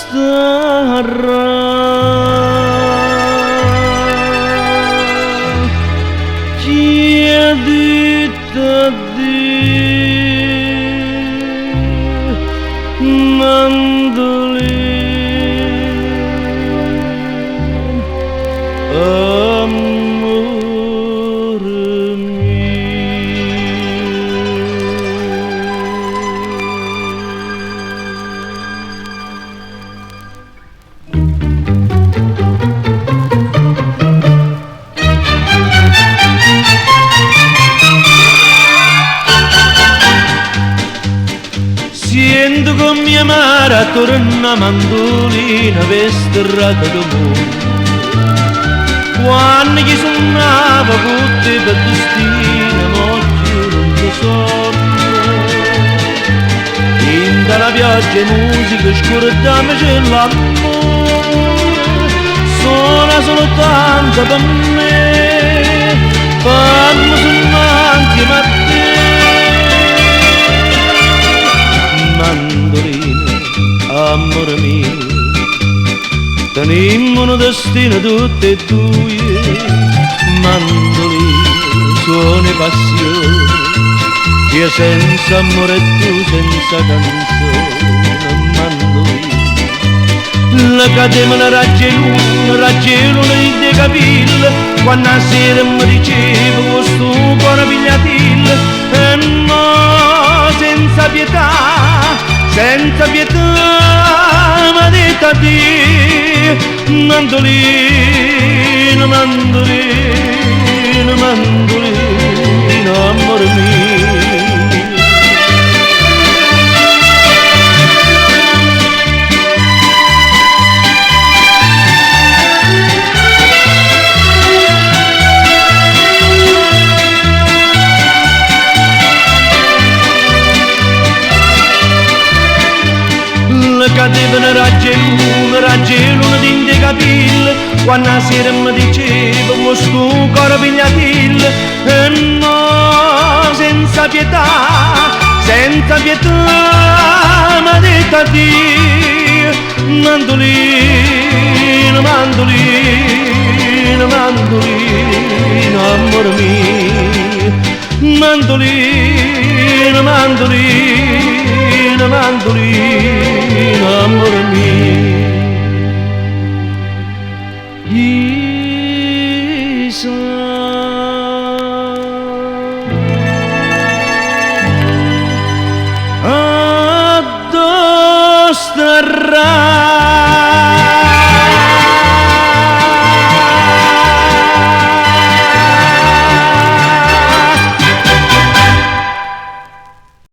starà chiedita di mandolin amore Sento con mia mare torna mandolina vesterrata d'amore quando gli suonava tutte per destino oggi non lo so in dalla pioggia e musica scordami c'è l'amore suona soltanto per me fammi sognare insieme a te mandolino, amore mio, tenimmo un destino tutti e due, mandolino, suoni passione, io senza amore e tu senza canzone, mandolino, la cadeva una raggia e luna di te capille, quando a sera mi diceva questo cuore pigliatille, e no, senza pietà, m'ha detto a Dio, mandolino, mandolino, mandolino, amore mio. Cadeva una raggia e luna di te capille quando a sera mi diceva questo cuore pigliatille e no, senza pietà m'ha detto a Dio mandolino, mandolino, mandolino, amore mio mandolino, mandolino, mandolino, amore mio. Chissà addosso starà